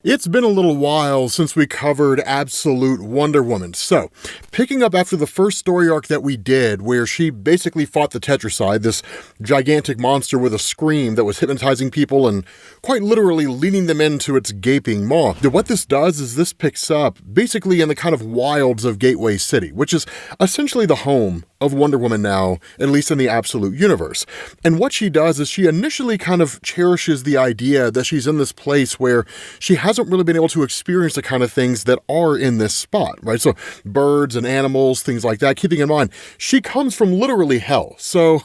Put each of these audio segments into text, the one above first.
It's been a little while since we covered Absolute Wonder Woman, so picking up after the first story arc that we did, where she basically fought the Tetracide, this gigantic monster with a scream that was hypnotizing people and quite literally leading them into its gaping maw. What this does is this picks up basically in the kind of wilds of Gateway City, which is essentially the home of Wonder Woman now, at least in the Absolute universe. And what she does is she initially kind of cherishes the idea that she's in this place where she hasn't really been able to experience the kind of things that are in this spot, right? So birds and animals, things like that, keeping in mind, she comes from literally hell. So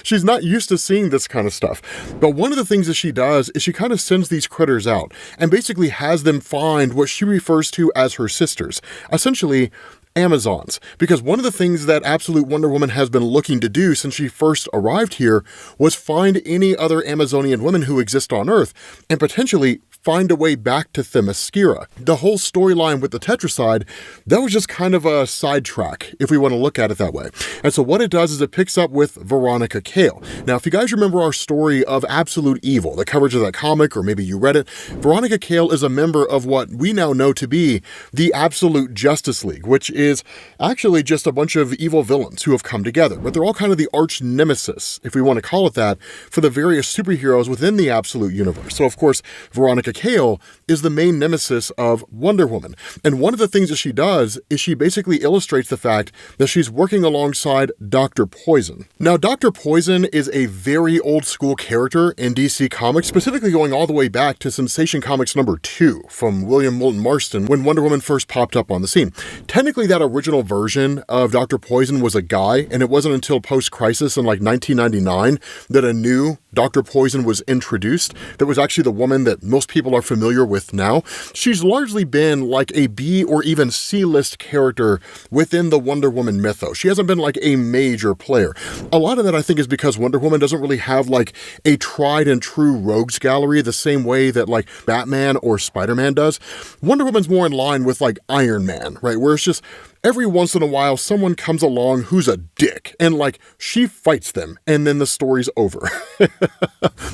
she's not used to seeing this kind of stuff. But one of the things that she does is she kind of sends these critters out and basically has them find what she refers to as her sisters. Essentially, Amazons, because one of the things that Absolute Wonder Woman has been looking to do since she first arrived here was find any other Amazonian women who exist on Earth and potentially find a way back to Themyscira. The whole storyline with the Tetracide, that was just kind of a sidetrack, if we want to look at it that way. And so what it does is it picks up with Veronica Kale. Now, if you guys remember our story of Absolute Evil, the coverage of that comic, or maybe you read it, Veronica Kale is a member of what we now know to be the Absolute Justice League, which is actually just a bunch of evil villains who have come together. But they're all kind of the arch nemesis, if we want to call it that, for the various superheroes within the Absolute universe. So, of course, Veronica Kale is the main nemesis of Wonder Woman. And one of the things that she does is she basically illustrates the fact that she's working alongside Dr. Poison. Now, Dr. Poison is a very old school character in DC Comics, specifically going all the way back to Sensation Comics #2 from William Moulton Marston when Wonder Woman first popped up on the scene. Technically, that original version of Dr. Poison was a guy, and it wasn't until post-crisis in like 1999 that a new Dr. Poison was introduced. That was actually the woman that most people are familiar with now. She's largely been like a B or even C-list character within the Wonder Woman mythos. She hasn't been like a major player. A lot of that I think is because Wonder Woman doesn't really have like a tried and true rogues gallery the same way that like Batman or Spider-Man does. Wonder Woman's more in line with like Iron Man, right? Where it's just every once in a while, someone comes along who's a dick, and like, she fights them, and then the story's over.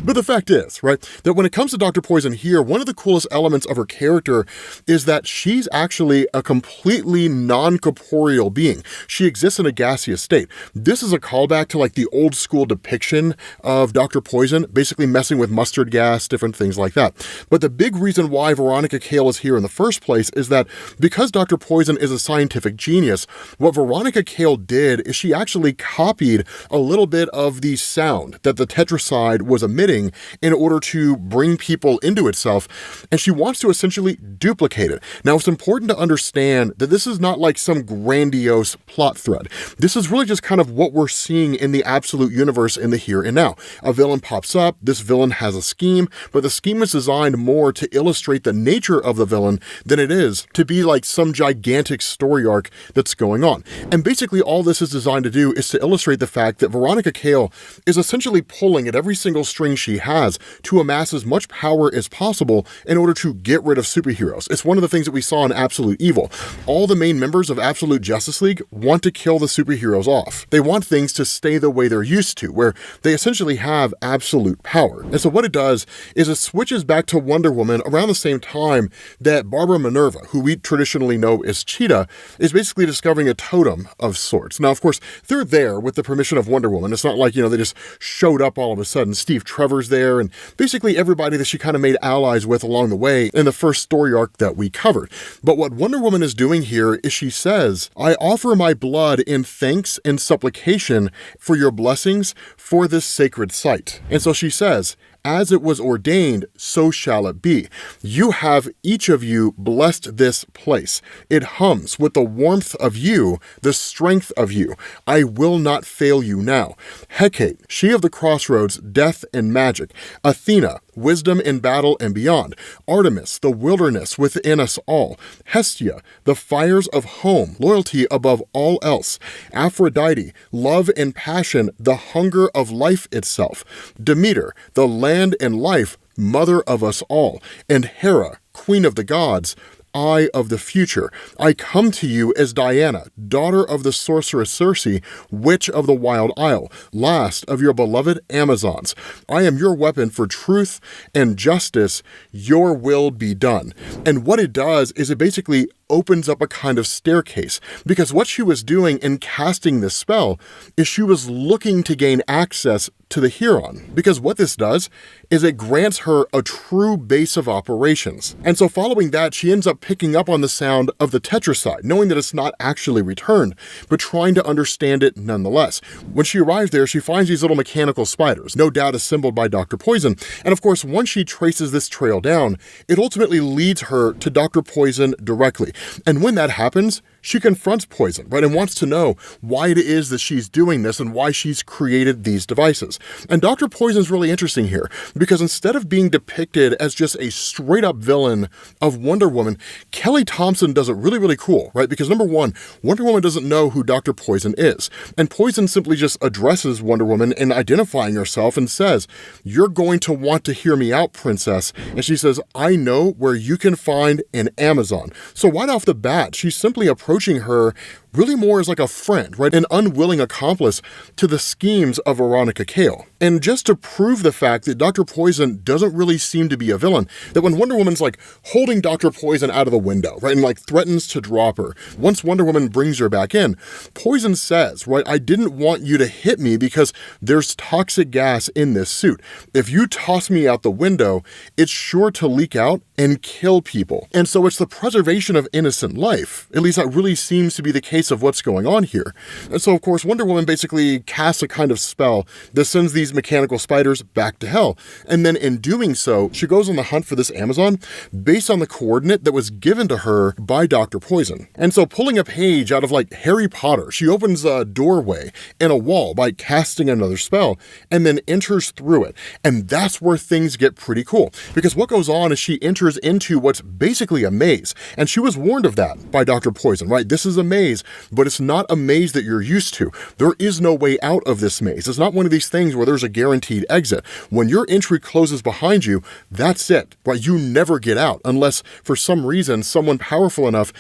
But the fact is, right, that when it comes to Dr. Poison here, one of the coolest elements of her character is that she's actually a completely non-corporeal being. She exists in a gaseous state. This is a callback to like the old school depiction of Dr. Poison, basically messing with mustard gas, different things like that. But the big reason why Veronica Kale is here in the first place is that because Dr. Poison is a scientific genius, what Veronica Kale did is she actually copied a little bit of the sound that the Tetracide was emitting in order to bring people into itself, and she wants to essentially duplicate it. Now, it's important to understand that this is not like some grandiose plot thread. This is really just kind of what we're seeing in the Absolute universe in the here and now. A villain pops up, this villain has a scheme, but the scheme is designed more to illustrate the nature of the villain than it is to be like some gigantic story arc that's going on. And basically all this is designed to do is to illustrate the fact that Veronica Kale is essentially pulling at every single string she has to amass as much power as possible in order to get rid of superheroes. It's one of the things that we saw in Absolute Evil. All the main members of Absolute Justice League want to kill the superheroes off. They want things to stay the way they're used to, where they essentially have absolute power. And so what it does is it switches back to Wonder Woman around the same time that Barbara Minerva, who we traditionally know as Cheetah, is basically discovering a totem of sorts. Now, of course, they're there with the permission of Wonder Woman. It's not like, they just showed up all of a sudden. Steve Trevor's there, and basically everybody that she kind of made allies with along the way in the first story arc that we covered. But what Wonder Woman is doing here is she says, I offer my blood in thanks and supplication for your blessings for this sacred site. And so she says, as it was ordained, so shall it be. You have, each of you, blessed this place. It hums with the warmth of you, the strength of you. I will not fail you now. Hecate, she of the crossroads, death and magic. Athena, wisdom in battle and beyond. Artemis, the wilderness within us all. Hestia, the fires of home, loyalty above all else. Aphrodite, love and passion, the hunger of life itself. Demeter, the land and life, mother of us all. And Hera, queen of the gods, eye of the future. I come to you as Diana, daughter of the sorceress Circe, witch of the Wild Isle, last of your beloved Amazons. I am your weapon for truth and justice. Your will be done. And what it does is it basically opens up a kind of staircase, because what she was doing in casting this spell is she was looking to gain access to the Huron, because what this does is it grants her a true base of operations. And so following that, she ends up picking up on the sound of the tetracide, knowing that it's not actually returned, but trying to understand it nonetheless. When she arrives there, she finds these little mechanical spiders, no doubt assembled by Dr. Poison. And of course, once she traces this trail down, it ultimately leads her to Dr. Poison directly. And when that happens, she confronts Poison, right, and wants to know why it is that she's doing this and why she's created these devices. And Dr. Poison's really interesting here, because instead of being depicted as just a straight-up villain of Wonder Woman, Kelly Thompson does it really, really cool, right? Because number one, Wonder Woman doesn't know who Dr. Poison is, and Poison simply just addresses Wonder Woman in identifying herself and says, "You're going to want to hear me out, princess." And she says, "I know where you can find an Amazon." So right off the bat, she's simply approaching her really more as like a friend, right? An unwilling accomplice to the schemes of Veronica Kale. And just to prove the fact that Dr. Poison doesn't really seem to be a villain, that when Wonder Woman's like holding Dr. Poison out of the window, right, and like threatens to drop her, once Wonder Woman brings her back in, Poison says, right, "I didn't want you to hit me because there's toxic gas in this suit. If you toss me out the window, it's sure to leak out and kill people." And so it's the preservation of innocent life. At least that really seems to be the case of what's going on here. And so, of course, Wonder Woman basically casts a kind of spell that sends these mechanical spiders back to hell. And then in doing so, she goes on the hunt for this Amazon based on the coordinate that was given to her by Dr. Poison. And so pulling a page out of like Harry Potter, she opens a doorway in a wall by casting another spell and then enters through it. And that's where things get pretty cool, because what goes on is she enters into what's basically a maze. And she was warned of that by Dr. Poison, right? This is a maze, but it's not a maze that you're used to. There is no way out of this maze. It's not one of these things where there's a guaranteed exit. When your entry closes behind you, that's it, right? You never get out unless for some reason someone powerful enough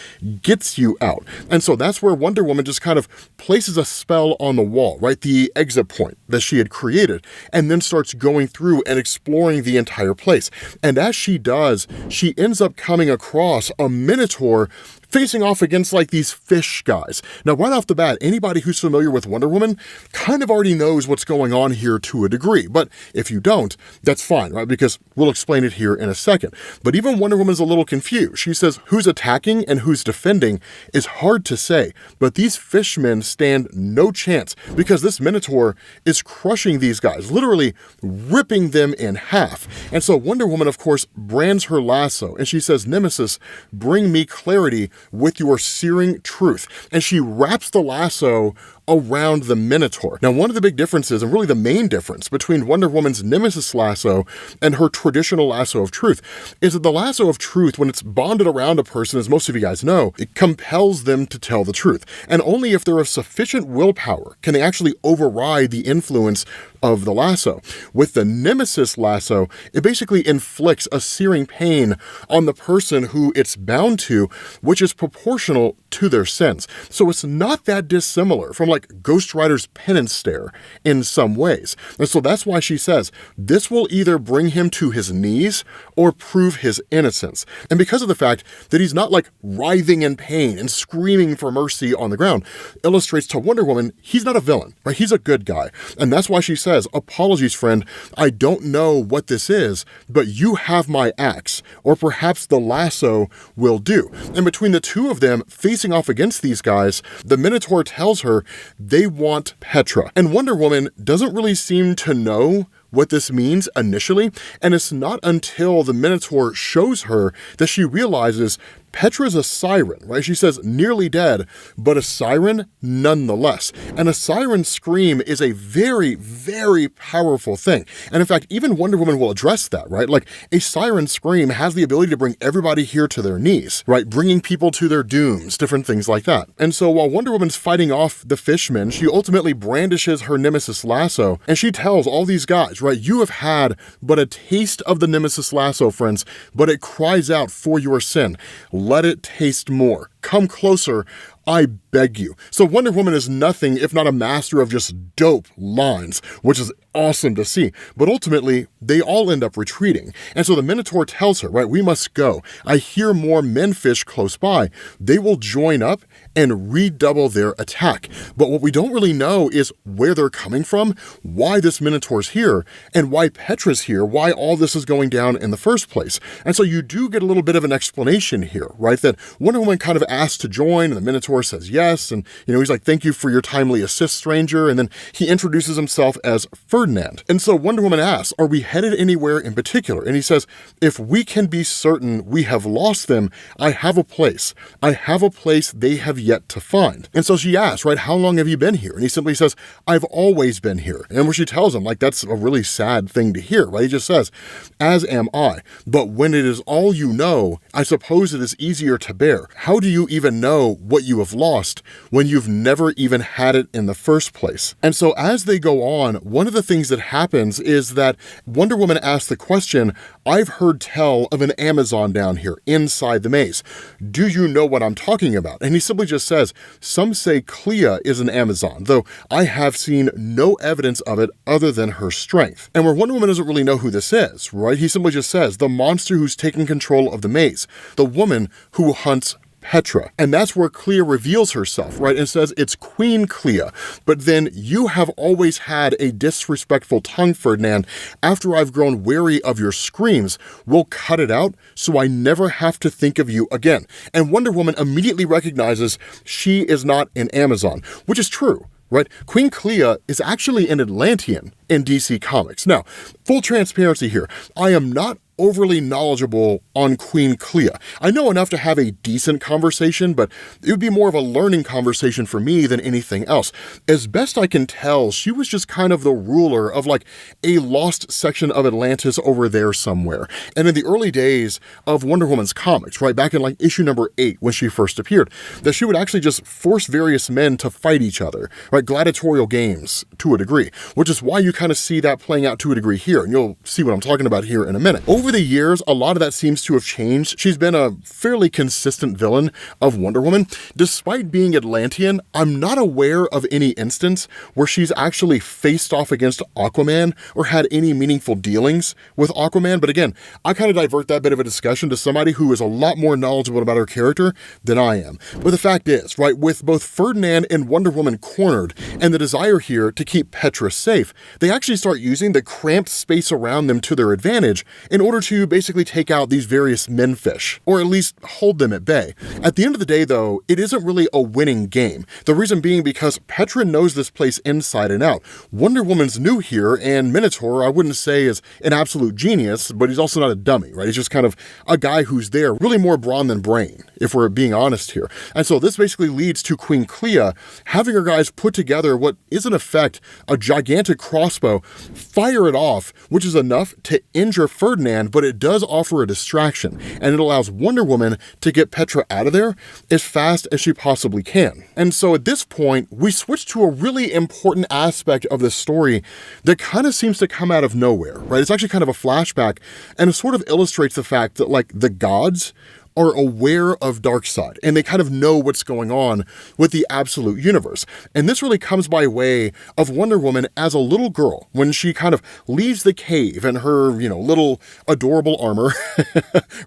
gets you out. And so that's where Wonder Woman just kind of places a spell on the wall, right? The exit point that she had created, and then starts going through and exploring the entire place. And as she does, she ends up coming across a Minotaur facing off against like these fish guys. Now, right off the bat, anybody who's familiar with Wonder Woman kind of already knows what's going on here to a degree. But if you don't, that's fine, right? Because we'll explain it here in a second. But even Wonder Woman's a little confused. She says who's attacking and who's defending is hard to say. But these fishmen stand no chance, because this Minotaur is crushing these guys, literally ripping them in half. And so Wonder Woman, of course, brands her lasso and she says, "Nemesis, bring me clarity with your searing truth." And she wraps the lasso around the Minotaur. Now, one of the big differences, and really the main difference between Wonder Woman's Nemesis lasso and her traditional lasso of truth, is that the lasso of truth, when it's bonded around a person, as most of you guys know, it compels them to tell the truth. And only if they're of sufficient willpower can they actually override the influence of the lasso. With the Nemesis lasso, it basically inflicts a searing pain on the person who it's bound to, which is proportional to their sins. So it's not that dissimilar from like Ghost Rider's penance stare in some ways. And so that's why she says, this will either bring him to his knees or prove his innocence. And because of the fact that he's not like writhing in pain and screaming for mercy on the ground, illustrates to Wonder Woman, he's not a villain, right? He's a good guy. And that's why she says, apologies, friend, I don't know what this is, but you have my axe, or perhaps the lasso will do. And between the two of them facing off against these guys, the Minotaur tells her they want Petra. And Wonder Woman doesn't really seem to know what this means initially, and it's not until the Minotaur shows her that she realizes Petra's a siren, right? She says nearly dead, but a siren nonetheless. And a siren scream is a very, very powerful thing. And in fact, even Wonder Woman will address that, right? Like a siren scream has the ability to bring everybody here to their knees, right? Bringing people to their dooms, different things like that. And so while Wonder Woman's fighting off the fishmen, she ultimately brandishes her Nemesis lasso, and she tells all these guys, right? You have had but a taste of the Nemesis lasso, friends, but it cries out for your sin. Let it taste more. Come closer, I beg you. So Wonder Woman is nothing if not a master of just dope lines, which is awesome to see. But ultimately, they all end up retreating. And so the Minotaur tells her, right, we must go. I hear more menfish close by. They will join up and redouble their attack. But what we don't really know is where they're coming from, why this Minotaur's here, and why Petra's here, why all this is going down in the first place. And so you do get a little bit of an explanation here, right, that Wonder Woman kind of asks to join, and the Minotaur says yes, and he's like, thank you for your timely assist, stranger, and then he introduces himself as Ferdinand. And so Wonder Woman asks, are we headed anywhere in particular? And he says, if we can be certain we have lost them, I have a place. I have a place they have yet to find. And so she asks, right, how long have you been here? And he simply says, I've always been here. And where she tells him, like, that's a really sad thing to hear, right? He just says, as am I. But when it is all you know, I suppose it is easier to bear. How do you even know what you have lost when you've never even had it in the first place? And so as they go on, one of the things that happens is that Wonder Woman asks the question, I've heard tell of an Amazon down here inside the maze. Do you know what I'm talking about? And he simply just says, some say Clea is an Amazon, though I have seen no evidence of it other than her strength. And where Wonder Woman doesn't really know who this is, right? He simply just says, the monster who's taken control of the maze, the woman who hunts Petra. And that's where Clea reveals herself, right? And says, it's Queen Clea. But then you have always had a disrespectful tongue, Ferdinand. After I've grown weary of your screams, we'll cut it out so I never have to think of you again. And Wonder Woman immediately recognizes she is not an Amazon, which is true. Right? Queen Clea is actually an Atlantean in DC Comics. Now, full transparency here, I am not overly knowledgeable on Queen Clea. I know enough to have a decent conversation, but it would be more of a learning conversation for me than anything else. As best I can tell, she was just kind of the ruler of like a lost section of Atlantis over there somewhere. And in the early days of Wonder Woman's comics, right, back in like issue number 8 when she first appeared, that she would actually just force various men to fight each other, right, gladiatorial games to a degree, which is why you kind of see that playing out to a degree here, and you'll see what I'm talking about here in a minute. Over the years, a lot of that seems to have changed. She's been a fairly consistent villain of Wonder Woman. Despite being Atlantean, I'm not aware of any instance where she's actually faced off against Aquaman or had any meaningful dealings with Aquaman. But again, I kind of divert that bit of a discussion to somebody who is a lot more knowledgeable about her character than I am. But the fact is, right, with both Ferdinand and Wonder Woman cornered and the desire here to keep Petra safe, they actually start using the cramped space around them to their advantage in order to basically take out these various menfish, or at least hold them at bay. At the end of the day, though, it isn't really a winning game. The reason being because Petra knows this place inside and out. Wonder Woman's new here, and Minotaur, I wouldn't say is an absolute genius, but he's also not a dummy, right? He's just kind of a guy who's there, really more brawn than brain, if we're being honest here. And so this basically leads to Queen Clea having her guys put together what is in effect a gigantic crossbow, fire it off, which is enough to injure Ferdinand, but it does offer a distraction, and it allows Wonder Woman to get Petra out of there as fast as she possibly can. And so at this point, we switch to a really important aspect of the story that kind of seems to come out of nowhere, right? It's actually kind of a flashback, and it sort of illustrates the fact that, like, the gods are aware of Darkseid, and they kind of know what's going on with the absolute universe. And this really comes by way of Wonder Woman as a little girl, when she kind of leaves the cave in her, little adorable armor,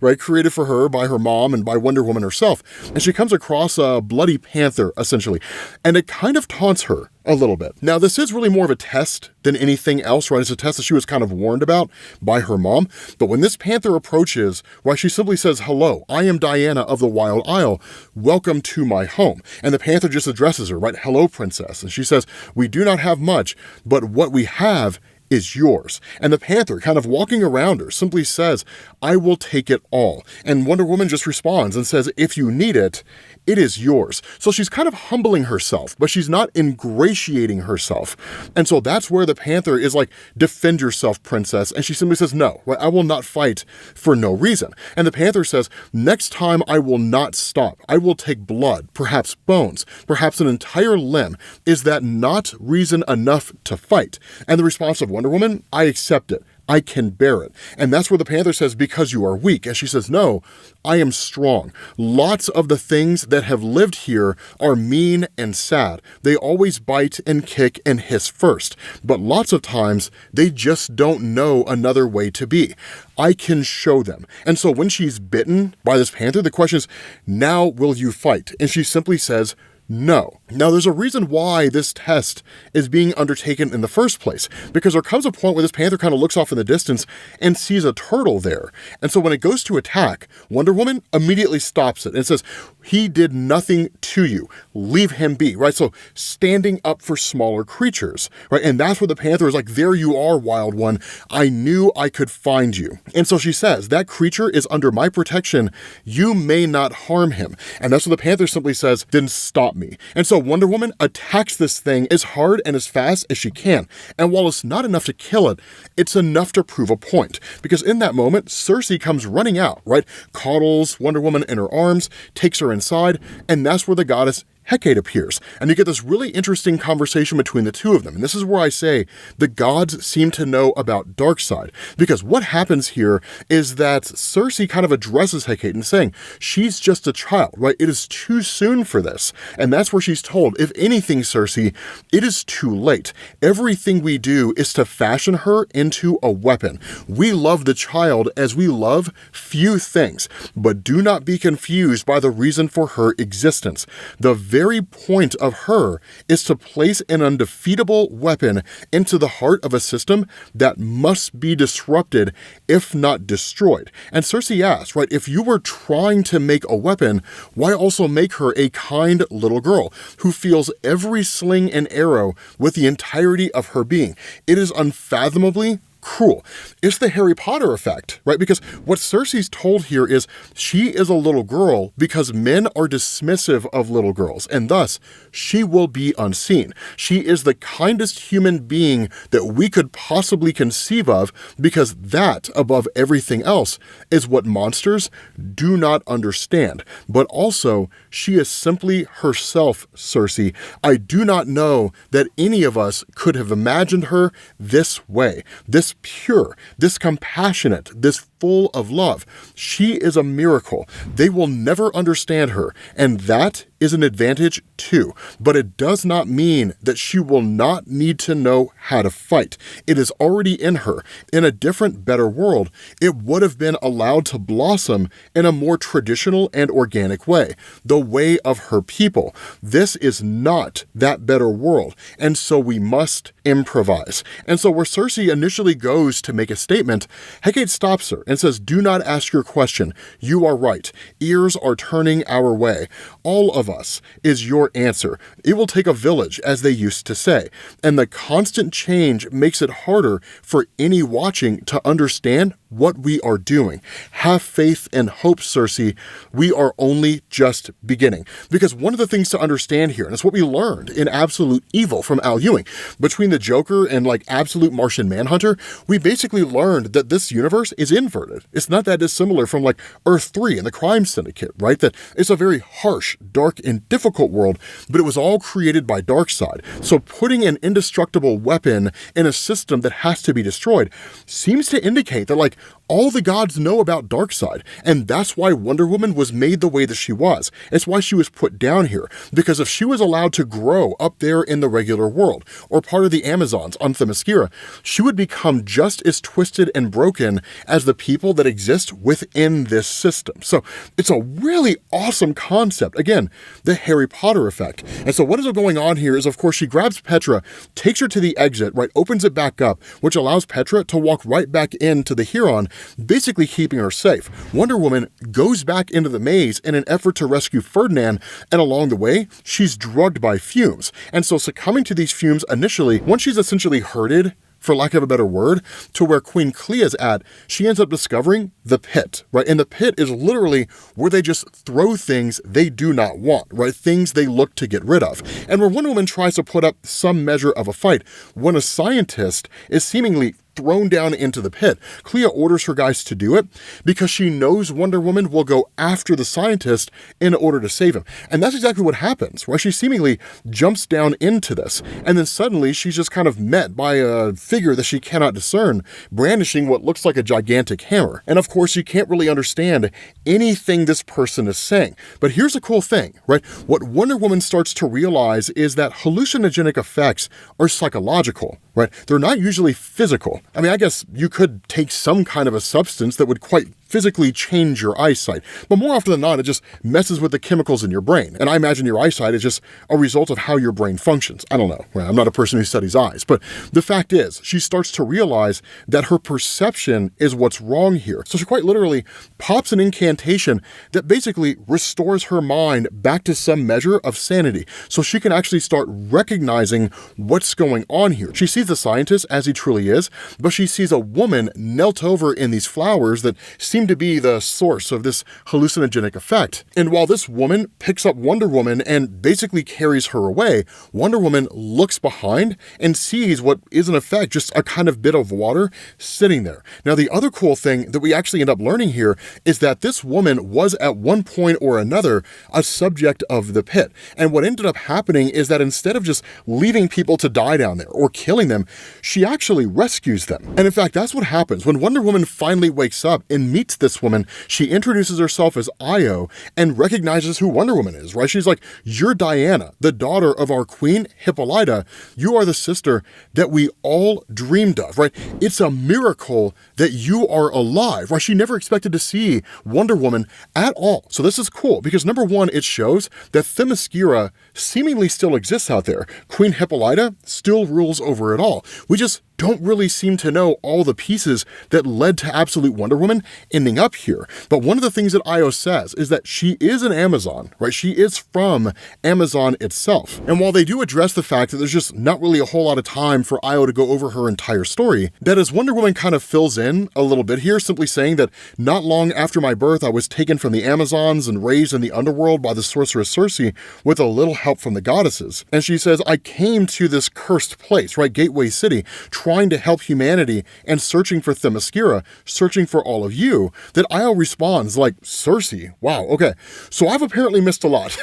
right, created for her by her mom and by Wonder Woman herself. And she comes across a bloody panther, essentially, and it kind of taunts her a little bit. Now, this is really more of a test than anything else, right? It's a test that she was kind of warned about by her mom. But when this panther approaches, right, she simply says, hello, I am Diana of the Wild Isle. Welcome to my home. And the panther just addresses her, right? Hello, princess. And she says, we do not have much, but what we have is yours. And the panther, kind of walking around her, simply says, I will take it all. And Wonder Woman just responds and says, if you need it, it is yours. So she's kind of humbling herself, but she's not ingratiating herself. And so that's where the panther is like, defend yourself, princess. And she simply says, no, right? I will not fight for no reason. And the panther says, next time I will not stop. I will take blood, perhaps bones, perhaps an entire limb. Is that not reason enough to fight? And the response of Wonder Woman, I accept it. I can bear it. And that's where the Panther says, because you are weak. And she says, no, I am strong. Lots of the things that have lived here are mean and sad. They always bite and kick and hiss first. But lots of times, they just don't know another way to be. I can show them. And so when she's bitten by this panther, the question is, now will you fight? And she simply says, no. Now, there's a reason why this test is being undertaken in the first place, because there comes a point where this panther kind of looks off in the distance and sees a turtle there. And so when it goes to attack, Wonder Woman immediately stops it and says, he did nothing to you. Leave him be, right? So standing up for smaller creatures, right? And that's where the panther is like, there you are, wild one. I knew I could find you. And so she says, that creature is under my protection. You may not harm him. And that's what the panther simply says, then stop me. And so Wonder Woman attacks this thing as hard and as fast as she can. And while it's not enough to kill it, it's enough to prove a point. Because in that moment, Circe comes running out, right? Coddles Wonder Woman in her arms, takes her inside, and that's where the goddess Hecate appears, and you get this really interesting conversation between the two of them. And this is where I say the gods seem to know about Darkseid, because what happens here is that Circe kind of addresses Hecate and saying, she's just a child, right? It is too soon for this. And that's where she's told, if anything, Circe, it is too late. Everything we do is to fashion her into a weapon. We love the child as we love few things, but do not be confused by the reason for her existence. The very point of her is to place an undefeatable weapon into the heart of a system that must be disrupted, if not destroyed. And Circe asks, right, if you were trying to make a weapon, why also make her a kind little girl who feels every sling and arrow with the entirety of her being? It is unfathomably cruel. It's the Harry Potter effect, right? Because what Circe's told here is she is a little girl because men are dismissive of little girls, and thus she will be unseen. She is the kindest human being that we could possibly conceive of, because that, above everything else, is what monsters do not understand. But also, she is simply herself, Circe. I do not know that any of us could have imagined her this way, this pure, this compassionate, this full of love. She is a miracle. They will never understand her, and that is an advantage too. But it does not mean that she will not need to know how to fight. It is already in her. In a different, better world, it would have been allowed to blossom in a more traditional and organic way, the way of her people. This is not that better world, and so we must improvise. And so where Circe initially goes to make a statement, Hecate stops her and says, do not ask your question. You are right. Ears are turning our way. All of us is your answer. It will take a village, as they used to say. And the constant change makes it harder for any watching to understand what we are doing. Have faith and hope, Circe. We are only just beginning. Because one of the things to understand here, and it's what we learned in Absolute Evil from Al Ewing, between the Joker and like Absolute Martian Manhunter, we basically learned that this universe is inverted. It's not that dissimilar from like Earth 3 and the Crime Syndicate, right? That it's a very harsh, dark, and difficult world, but it was all created by Darkseid. So putting an indestructible weapon in a system that has to be destroyed seems to indicate that like all the gods know about Darkseid, and that's why Wonder Woman was made the way that she was. It's why she was put down here, because if she was allowed to grow up there in the regular world, or part of the Amazons on Themyscira, she would become just as twisted and broken as the people that exist within this system. So it's a really awesome concept. Again, the Harry Potter effect. And so what is going on here is, of course, she grabs Petra, takes her to the exit, right, opens it back up, which allows Petra to walk right back into the Huron, basically keeping her safe. Wonder Woman goes back into the maze in an effort to rescue Ferdinand, and along the way, she's drugged by fumes. And so succumbing to these fumes initially, once she's essentially herded, for lack of a better word, to where Queen Clea is at, she ends up discovering the pit, right? And the pit is literally where they just throw things they do not want, right? Things they look to get rid of. And where Wonder Woman tries to put up some measure of a fight, when a scientist is seemingly thrown down into the pit. Clea orders her guys to do it because she knows Wonder Woman will go after the scientist in order to save him. And that's exactly what happens, right? She seemingly jumps down into this, and then suddenly she's just kind of met by a figure that she cannot discern, brandishing what looks like a gigantic hammer. And of course, you can't really understand anything this person is saying. But here's a cool thing, right? What Wonder Woman starts to realize is that hallucinogenic effects are psychological, right? They're not usually physical. I mean, I guess you could take some kind of a substance that would quite physically change your eyesight, but more often than not, it just messes with the chemicals in your brain. And I imagine your eyesight is just a result of how your brain functions. I don't know. Well, I'm not a person who studies eyes, but the fact is, she starts to realize that her perception is what's wrong here. So she quite literally pops an incantation that basically restores her mind back to some measure of sanity, so she can actually start recognizing what's going on here. She sees the scientist as he truly is, but she sees a woman knelt over in these flowers that seem to be the source of this hallucinogenic effect. And while this woman picks up Wonder Woman and basically carries her away, Wonder Woman looks behind and sees what is in effect just a kind of bit of water sitting there. Now, the other cool thing that we actually end up learning here is that this woman was at one point or another a subject of the pit. And what ended up happening is that instead of just leaving people to die down there or killing them, she actually rescues them. And in fact, that's what happens when Wonder Woman finally wakes up and meets this woman. She introduces herself as Io and recognizes who Wonder Woman is, right? She's like, "You're Diana, the daughter of our queen, Hippolyta. You are the sister that we all dreamed of," right? It's a miracle that you are alive, right? She never expected to see Wonder Woman at all. So this is cool because number one, it shows that Themyscira seemingly still exists out there. Queen Hippolyta still rules over it all. We just don't really seem to know all the pieces that led to Absolute Wonder Woman ending up here. But one of the things that Io says is that she is an Amazon, right? She is from Amazon itself. And while they do address the fact that there's just not really a whole lot of time for Io to go over her entire story, that is Wonder Woman kind of fills in a little bit here, simply saying that not long after my birth, I was taken from the Amazons and raised in the underworld by the sorceress Circe with a little help from the goddesses. And she says, I came to this cursed place, right? Gateway City, trying to help humanity and searching for Themyscira, searching for all of you, that Io responds like, Circe? Wow, okay. So I've apparently missed a lot.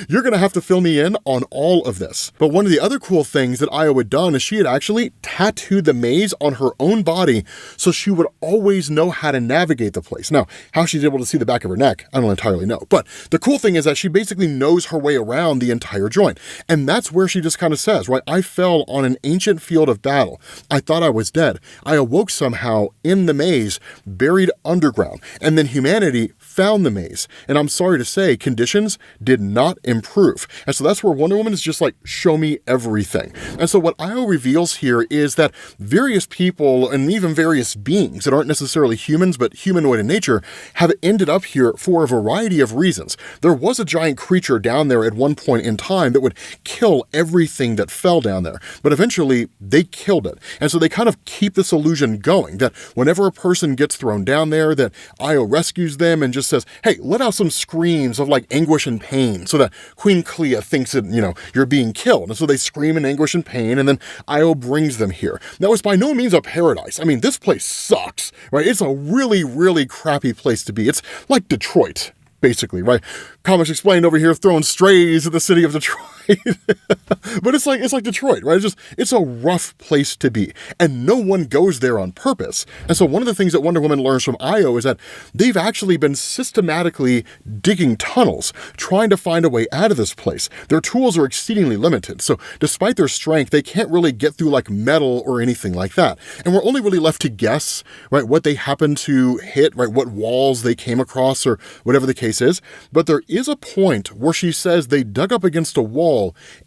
You're gonna have to fill me in on all of this. But one of the other cool things that Io had done is she had actually tattooed the maze on her own body so she would always know how to navigate the place. Now, how she's able to see the back of her neck, I don't entirely know. But the cool thing is that she basically knows her way around the entire joint. And that's where she just kind of says, right, I fell on an ancient field of battle. I thought I was dead. I awoke somehow in the maze, buried underground, and then humanity found the maze. And I'm sorry to say, conditions did not improve. And so that's where Wonder Woman is just like, show me everything. And so what Io reveals here is that various people and even various beings that aren't necessarily humans, but humanoid in nature, have ended up here for a variety of reasons. There was a giant creature down there at one point in time that would kill everything that fell down there, but eventually they killed it. And so they kind of keep this illusion going that whenever a person gets thrown down there, that Io rescues them and just says, hey, let out some screams of like anguish and pain so that Queen Clea thinks that, you're being killed. And so they scream in anguish and pain, and then Io brings them here. Now, it's by no means a paradise. I mean, this place sucks, right? It's a really, really crappy place to be. It's like Detroit, basically, right? Comics Explained over here throwing strays at the city of Detroit. But it's like Detroit, right? It's a rough place to be, and no one goes there on purpose. And so one of the things that Wonder Woman learns from Io is that they've actually been systematically digging tunnels, trying to find a way out of this place. Their tools are exceedingly limited, so despite their strength, they can't really get through like metal or anything like that. And we're only really left to guess, right, what they happen to hit, right, what walls they came across or whatever the case is. But there is a point where she says they dug up against a wall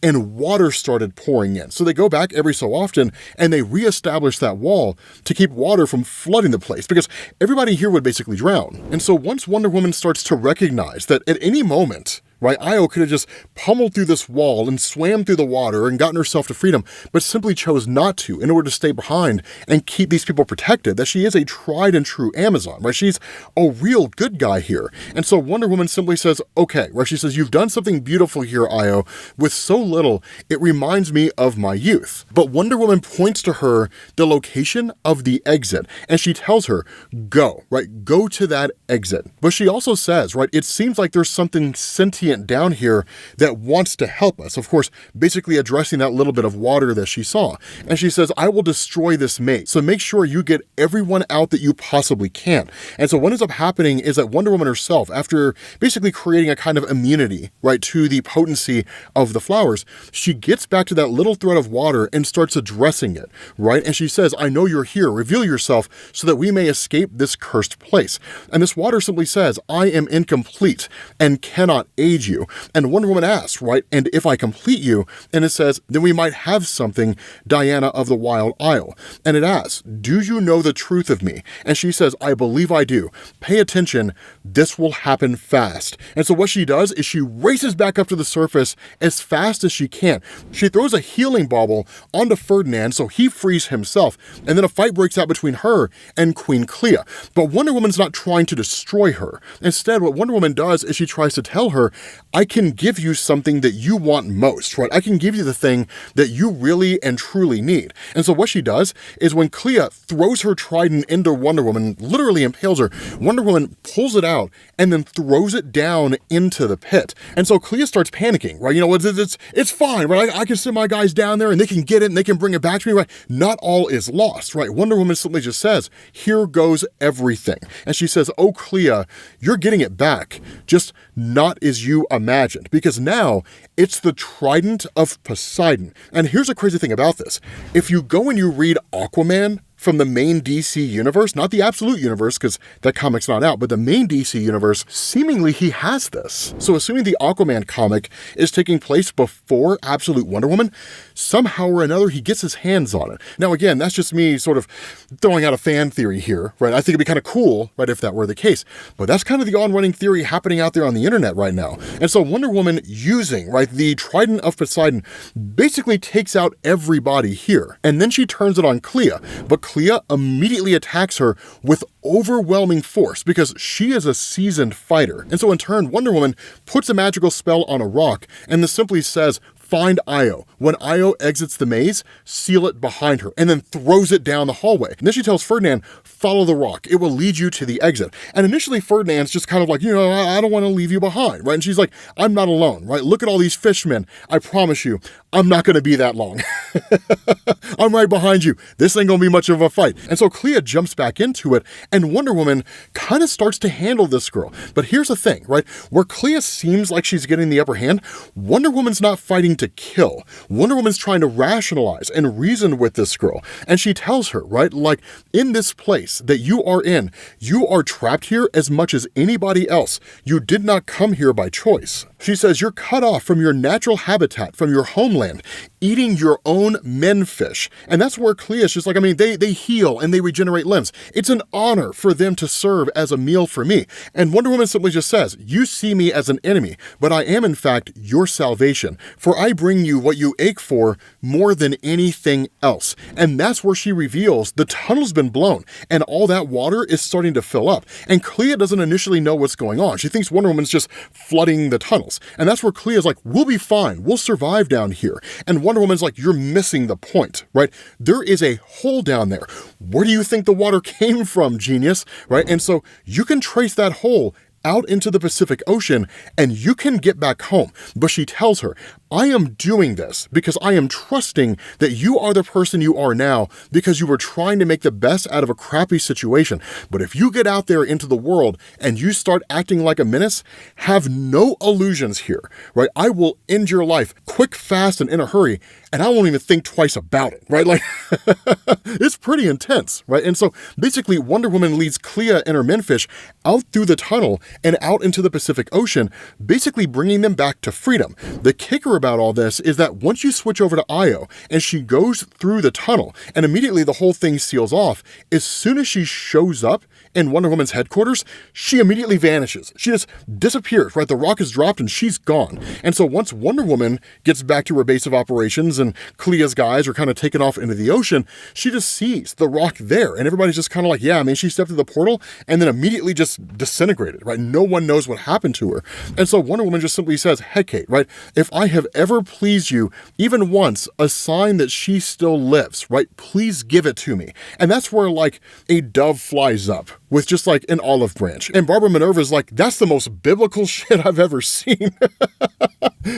and water started pouring in. So they go back every so often and they reestablish that wall to keep water from flooding the place because everybody here would basically drown. And so once Wonder Woman starts to recognize that at any moment, right? Io could have just pummeled through this wall and swam through the water and gotten herself to freedom, but simply chose not to in order to stay behind and keep these people protected, that she is a tried and true Amazon, right? She's a real good guy here. And so Wonder Woman simply says, okay, right? She says, you've done something beautiful here, Io. With so little, it reminds me of my youth. But Wonder Woman points to her the location of the exit, and she tells her, go, right? Go to that exit. But she also says, right, it seems like there's something sentient down here that wants to help us. Of course, basically addressing that little bit of water that she saw. And she says, I will destroy this maze. So make sure you get everyone out that you possibly can. And so what ends up happening is that Wonder Woman herself, after basically creating a kind of immunity, right, to the potency of the flowers, she gets back to that little thread of water and starts addressing it, right? And she says, I know you're here. Reveal yourself so that we may escape this cursed place. And this water simply says, I am incomplete and cannot aid you. And Wonder Woman asks, right, and if I complete you, and it says, then we might have something, Diana of the Wild Isle. And it asks, do you know the truth of me? And she says, I believe I do. Pay attention, this will happen fast. And so what she does is she races back up to the surface as fast as she can. She throws a healing bauble onto Ferdinand so he frees himself, and then a fight breaks out between her and Queen Clea. But Wonder Woman's not trying to destroy her. Instead, what Wonder Woman does is she tries to tell her, I can give you something that you want most, right? I can give you the thing that you really and truly need. And so what she does is when Clea throws her trident into Wonder Woman, literally impales her, Wonder Woman pulls it out and then throws it down into the pit. And so Clea starts panicking, right? You know, it's fine, right? I can send my guys down there and they can get it and they can bring it back to me, right? Not all is lost, right? Wonder Woman simply just says, here goes everything. And she says, oh, Clea, you're getting it back, just not as you imagined, because now it's the trident of Poseidon. And here's a crazy thing about this. If you go and you read Aquaman from the main DC universe, not the Absolute universe, because that comic's not out, but the main DC universe, seemingly he has this. So assuming the Aquaman comic is taking place before Absolute Wonder Woman, somehow or another he gets his hands on it. Now again, that's just me sort of throwing out a fan theory here, right? I think it'd be kind of cool, right, if that were the case. But that's kind of the on-running theory happening out there on the internet right now. And so Wonder Woman using, right, the Trident of Poseidon basically takes out everybody here. And then she turns it on Clea. But Clea immediately attacks her with overwhelming force because she is a seasoned fighter. And so in turn, Wonder Woman puts a magical spell on a rock and this simply says, find Io. When Io exits the maze, seal it behind her, and then throws it down the hallway. And then she tells Ferdinand, follow the rock. It will lead you to the exit. And initially Ferdinand's just kind of like, you know, I don't want to leave you behind, right? And she's like, I'm not alone, right? Look at all these fishmen. I promise you, I'm not going to be that long. I'm right behind you. This ain't going to be much of a fight. And so Clea jumps back into it, and Wonder Woman kind of starts to handle this girl. But here's the thing, right? Where Clea seems like she's getting the upper hand, Wonder Woman's not fighting to kill. Wonder Woman's trying to rationalize and reason with this girl. And she tells her, right, like, in this place that you are in, you are trapped here as much as anybody else. You did not come here by choice. She says, you're cut off from your natural habitat, from your homeland, eating your own menfish. And that's where Clea is just like, I mean, they heal and they regenerate limbs. It's an honor for them to serve as a meal for me. And Wonder Woman simply just says, you see me as an enemy, but I am in fact your salvation. For I bring you what you ache for more than anything else. And that's where she reveals the tunnel's been blown and all that water is starting to fill up. And Clea doesn't initially know what's going on. She thinks Wonder Woman's just flooding the tunnels. And that's where Clea's like, we'll be fine. We'll survive down here. And Wonder Woman's like, you're missing the point, right? There is a hole down there. Where do you think the water came from, genius? Right? And so you can trace that hole out into the Pacific Ocean and you can get back home. But she tells her, I am doing this because I am trusting that you are the person you are now because you were trying to make the best out of a crappy situation. But if you get out there into the world and you start acting like a menace, have no illusions here, right? I will end your life quick, fast, and in a hurry, and I won't even think twice about it, right? Like, it's pretty intense, right? And so basically Wonder Woman leads Clea and her menfish out through the tunnel and out into the Pacific Ocean, basically bringing them back to freedom. The kicker about all this is that once you switch over to Io and she goes through the tunnel and immediately the whole thing seals off, as soon as she shows up in Wonder Woman's headquarters, she immediately vanishes. She just disappears, right? The rock is dropped and she's gone. And so once Wonder Woman gets back to her base of operations and Clea's guys are kind of taken off into the ocean, she just sees the rock there. And everybody's just kind of like, yeah, I mean, she stepped through the portal and then immediately just disintegrated, right? No one knows what happened to her. And so Wonder Woman just simply says, hey, Kate, right? If I have ever pleased you, even once, a sign that she still lives, right? Please give it to me. And that's where like a dove flies up with just like an olive branch. And Barbara Minerva's like, that's the most biblical shit I've ever seen.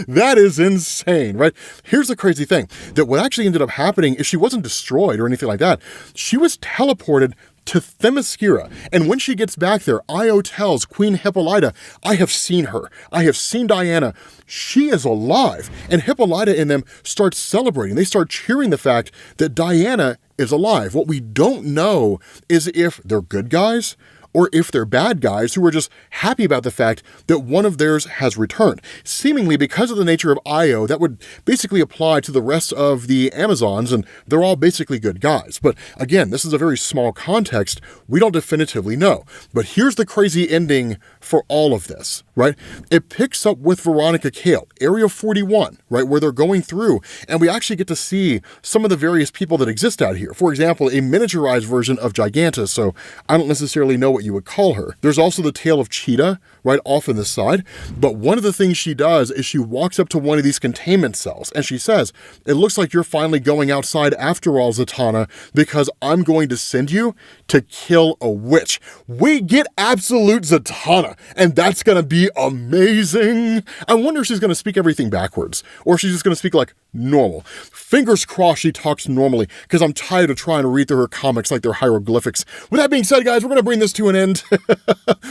That is insane, right? Here's the crazy thing, that what actually ended up happening is she wasn't destroyed or anything like that. She was teleported to Themyscira. And when she gets back there, Io tells Queen Hippolyta, I have seen her. I have seen Diana. She is alive. And Hippolyta and them start celebrating. They start cheering the fact that Diana is alive. What we don't know is if they're good guys or if they're bad guys who are just happy about the fact that one of theirs has returned. Seemingly, because of the nature of Io, that would basically apply to the rest of the Amazons, and they're all basically good guys. But again, this is a very small context. We don't definitively know. But here's the crazy ending for all of this, right? It picks up with Veronica Kale, Area 41, right, where they're going through, and we actually get to see some of the various people that exist out here. For example, a miniaturized version of Gigantus, so I don't necessarily know what you would call her. There's also the tail of Cheetah right off on this side, but one of the things she does is she walks up to one of these containment cells and she says, it looks like you're finally going outside after all, Zatanna, because I'm going to send you to kill a witch. We get absolute Zatanna, and that's gonna be amazing. I wonder if she's gonna speak everything backwards, or if she's just gonna speak like normal. Fingers crossed she talks normally, because I'm tired of trying to read through her comics like they're hieroglyphics. With that being said, guys, we're gonna bring this to an end.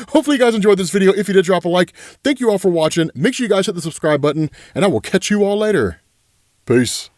Hopefully you guys enjoyed this video. If you did, drop a like. Thank you all for watching. Make sure you guys hit the subscribe button, and I will catch you all later. Peace.